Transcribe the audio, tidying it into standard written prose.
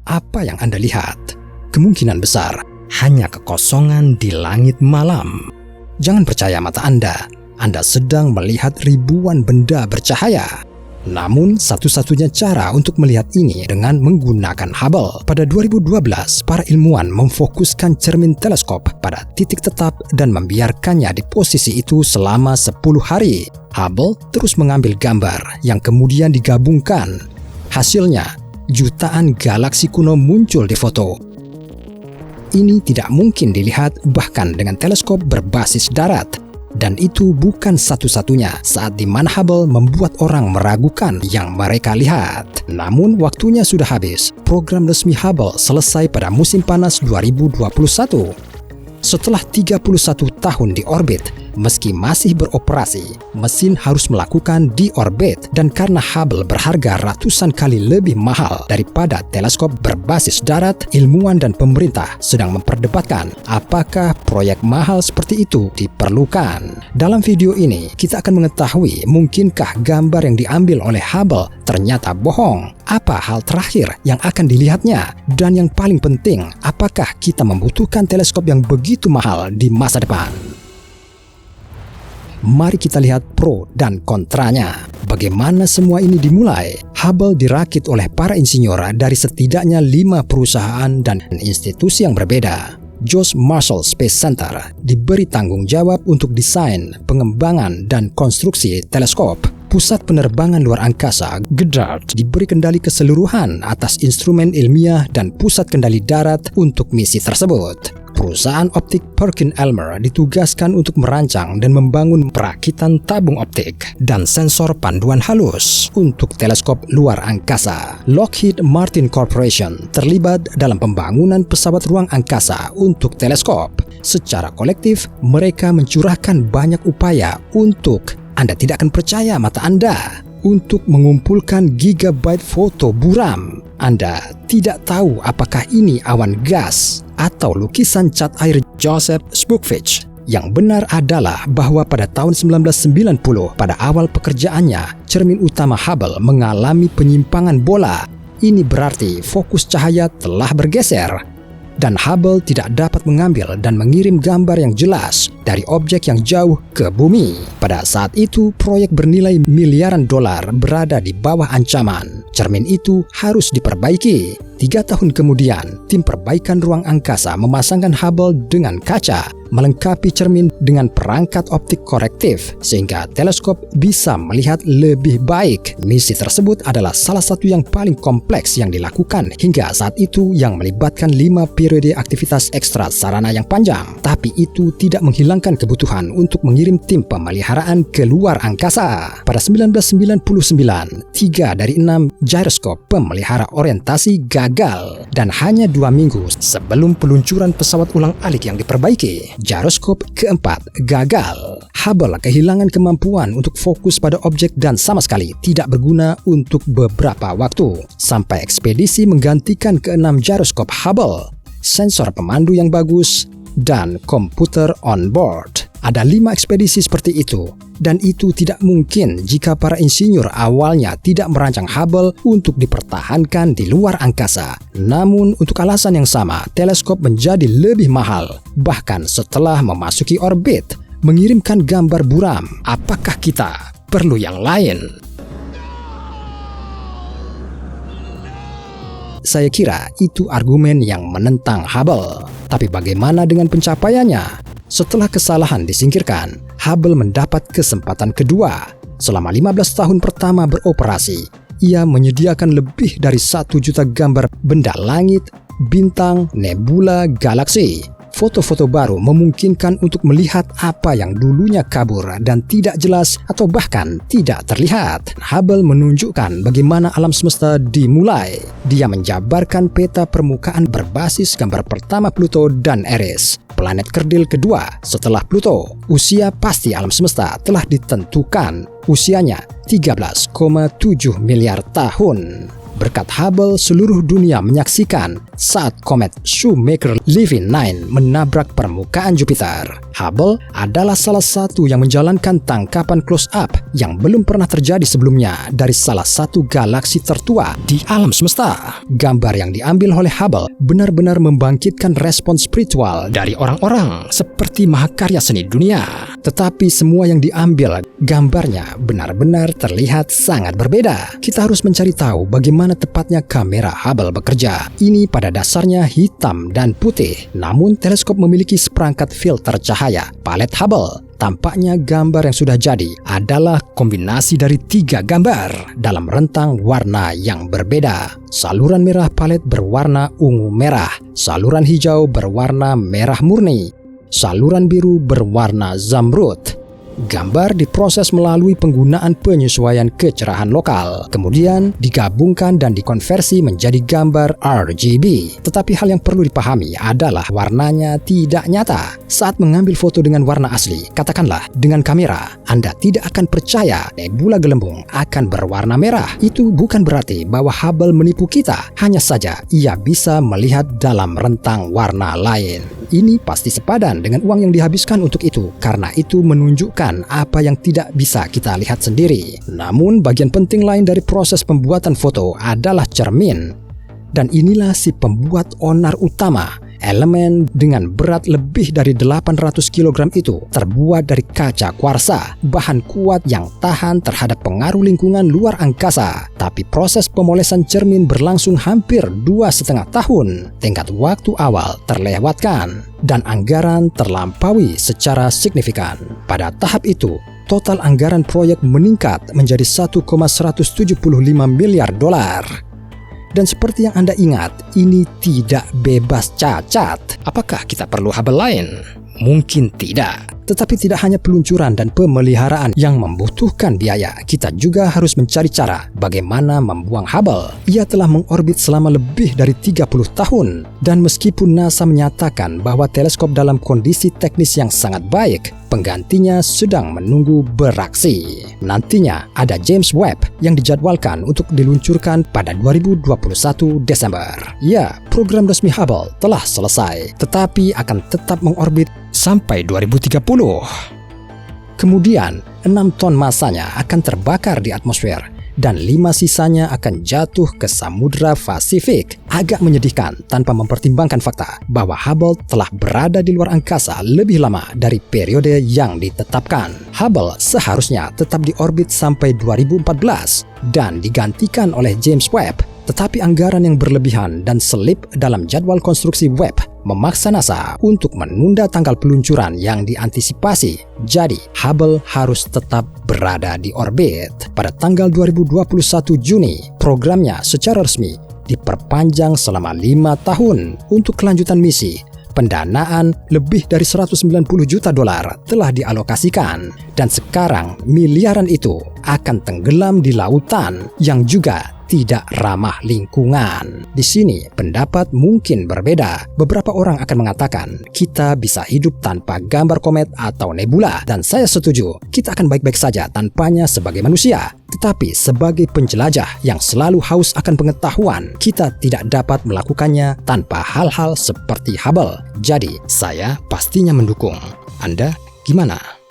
Apa yang Anda lihat? Kemungkinan besar hanya kekosongan di langit malam. Jangan percaya mata Anda. Anda sedang melihat ribuan benda bercahaya. Namun, satu-satunya cara untuk melihat ini dengan menggunakan Hubble. Pada 2012, para ilmuwan memfokuskan cermin teleskop pada titik tetap dan membiarkannya di posisi itu selama 10 hari. Hubble terus mengambil gambar yang kemudian digabungkan. Hasilnya, jutaan galaksi kuno muncul di foto. Ini tidak mungkin dilihat bahkan dengan teleskop berbasis darat. Dan itu bukan satu-satunya saat di mana Hubble membuat orang meragukan yang mereka lihat. Namun waktunya sudah habis. Program resmi Hubble selesai pada musim panas 2021. Setelah 31 tahun di orbit, meski masih beroperasi, mesin harus melakukan deorbit, dan karena Hubble berharga ratusan kali lebih mahal daripada teleskop berbasis darat, ilmuwan dan pemerintah sedang memperdebatkan apakah proyek mahal seperti itu diperlukan. Dalam video ini, kita akan mengetahui mungkinkah gambar yang diambil oleh Hubble ternyata bohong. Apa hal terakhir yang akan dilihatnya? Dan yang paling penting, apakah kita membutuhkan teleskop yang begitu mahal di masa depan? Mari kita lihat pro dan kontranya. Bagaimana semua ini dimulai? Hubble dirakit oleh para insinyur dari setidaknya 5 perusahaan dan institusi yang berbeda. George Marshall Space Center diberi tanggung jawab untuk desain, pengembangan, dan konstruksi teleskop. Pusat Penerbangan Luar Angkasa Goddard diberi kendali keseluruhan atas instrumen ilmiah dan pusat kendali darat untuk misi tersebut. Perusahaan optik Perkin-Elmer ditugaskan untuk merancang dan membangun perakitan tabung optik dan sensor panduan halus untuk teleskop luar angkasa. Lockheed Martin Corporation terlibat dalam pembangunan pesawat ruang angkasa untuk teleskop. Secara kolektif, mereka mencurahkan banyak upaya untuk, Anda tidak akan percaya mata Anda, untuk mengumpulkan gigabyte foto buram. Anda tidak tahu apakah ini awan gas atau lukisan cat air Joseph Spookfish. Yang benar adalah bahwa pada tahun 1990, pada awal pekerjaannya, cermin utama Hubble mengalami penyimpangan bola. Ini berarti fokus cahaya telah bergeser, dan Hubble tidak dapat mengambil dan mengirim gambar yang jelas dari objek yang jauh ke bumi. Pada saat itu, proyek bernilai miliaran dolar berada di bawah ancaman. Cermin itu harus diperbaiki. 3 tahun kemudian, tim perbaikan ruang angkasa memasangkan Hubble dengan kaca, melengkapi cermin dengan perangkat optik korektif, sehingga teleskop bisa melihat lebih baik. Misi tersebut adalah salah satu yang paling kompleks yang dilakukan hingga saat itu, yang melibatkan 5 periode aktivitas ekstra sarana yang panjang. Tapi itu tidak menghilangkan kebutuhan untuk mengirim tim pemeliharaan ke luar angkasa. Pada 1999, 3 dari 6 gyroskop pemelihara orientasi gagal, dan hanya 2 minggu sebelum peluncuran pesawat ulang-alik yang diperbaiki, gyroskop keempat gagal. Hubble kehilangan kemampuan untuk fokus pada objek dan sama sekali tidak berguna untuk beberapa waktu, sampai ekspedisi menggantikan ke-6 gyroskop Hubble, sensor pemandu yang bagus, dan komputer on board. Ada 5 ekspedisi seperti itu, dan itu tidak mungkin jika para insinyur awalnya tidak merancang Hubble untuk dipertahankan di luar angkasa. Namun, untuk alasan yang sama, teleskop menjadi lebih mahal, bahkan setelah memasuki orbit. Mengirimkan gambar buram, apakah kita perlu yang lain? Saya kira itu argumen yang menentang Hubble. Tapi bagaimana dengan pencapaiannya? Setelah kesalahan disingkirkan, Hubble mendapat kesempatan kedua. Selama 15 tahun pertama beroperasi, ia menyediakan lebih dari 1 juta gambar benda langit, bintang, nebula, galaksi. Foto-foto baru memungkinkan untuk melihat apa yang dulunya kabur dan tidak jelas atau bahkan tidak terlihat. Hubble menunjukkan bagaimana alam semesta dimulai. Dia menjabarkan peta permukaan berbasis gambar pertama Pluto dan Eris, planet kerdil kedua setelah Pluto. Usia pasti alam semesta telah ditentukan. Usianya 13,7 miliar tahun. Berkat Hubble, seluruh dunia menyaksikan saat komet Shoemaker-Levy 9 menabrak permukaan Jupiter. Hubble adalah salah satu yang menjalankan tangkapan close-up yang belum pernah terjadi sebelumnya dari salah satu galaksi tertua di alam semesta. Gambar yang diambil oleh Hubble benar-benar membangkitkan respon spiritual dari orang-orang seperti mahakarya seni dunia. Tetapi semua yang diambil gambarnya benar-benar terlihat sangat berbeda. Kita harus mencari tahu bagaimana tepatnya kamera Hubble bekerja. Ini pada dasarnya hitam dan putih, namun teleskop memiliki seperangkat filter cahaya. Palet Hubble, tampaknya gambar yang sudah jadi adalah kombinasi dari 3 gambar dalam rentang warna yang berbeda. Saluran merah palet berwarna ungu merah, saluran hijau berwarna merah murni, saluran biru berwarna zamrud. Gambar diproses melalui penggunaan penyesuaian kecerahan lokal, kemudian digabungkan dan dikonversi menjadi gambar RGB. Tetapi hal yang perlu dipahami adalah warnanya tidak nyata. Saat mengambil foto dengan warna asli, katakanlah dengan kamera, Anda tidak akan percaya nebula gelembung akan berwarna merah. Itu bukan berarti bahwa Hubble menipu kita, hanya saja ia bisa melihat dalam rentang warna lain. Ini pasti sepadan dengan uang yang dihabiskan untuk itu, karena itu menunjukkan apa yang tidak bisa kita lihat sendiri. Namun bagian penting lain dari proses pembuatan foto adalah cermin. Dan inilah si pembuat onar utama. Elemen dengan berat lebih dari 800 kg itu terbuat dari kaca kuarsa, bahan kuat yang tahan terhadap pengaruh lingkungan luar angkasa. Tapi proses pemolesan cermin berlangsung hampir 2,5 tahun. Tingkat waktu awal terlewatkan dan anggaran terlampaui secara signifikan. Pada tahap itu, total anggaran proyek meningkat menjadi 1,175 miliar dolar. Dan seperti yang Anda ingat, ini tidak bebas cacat. Apakah kita perlu Hubble lain? Mungkin tidak. Tetapi tidak hanya peluncuran dan pemeliharaan yang membutuhkan biaya, kita juga harus mencari cara bagaimana membuang Hubble. Ia telah mengorbit selama lebih dari 30 tahun. Dan meskipun NASA menyatakan bahwa teleskop dalam kondisi teknis yang sangat baik, penggantinya sedang menunggu beraksi. Nantinya ada James Webb yang dijadwalkan untuk diluncurkan pada 2021 Desember. Ya, program resmi Hubble telah selesai, tetapi akan tetap mengorbit sampai 2030. Kemudian, 6 ton masanya akan terbakar di atmosfer dan 5 sisanya akan jatuh ke Samudra Pasifik. Agak menyedihkan tanpa mempertimbangkan fakta bahwa Hubble telah berada di luar angkasa lebih lama dari periode yang ditetapkan. Hubble seharusnya tetap di orbit sampai 2014 dan digantikan oleh James Webb. Tetapi anggaran yang berlebihan dan selip dalam jadwal konstruksi Webb memaksa NASA untuk menunda tanggal peluncuran yang diantisipasi. Jadi, Hubble harus tetap berada di orbit. Pada tanggal 2021 Juni, programnya secara resmi diperpanjang selama 5 tahun untuk kelanjutan misi. Pendanaan lebih dari 190 juta dolar telah dialokasikan dan sekarang miliaran itu akan tenggelam di lautan yang juga tidak ramah lingkungan. Di sini pendapat mungkin berbeda. Beberapa orang akan mengatakan kita bisa hidup tanpa gambar komet atau nebula, dan saya setuju. Kita akan baik-baik saja tanpanya sebagai manusia. Tetapi sebagai penjelajah yang selalu haus akan pengetahuan, kita tidak dapat melakukannya tanpa hal-hal seperti Hubble. Jadi, saya pastinya mendukung. Anda gimana?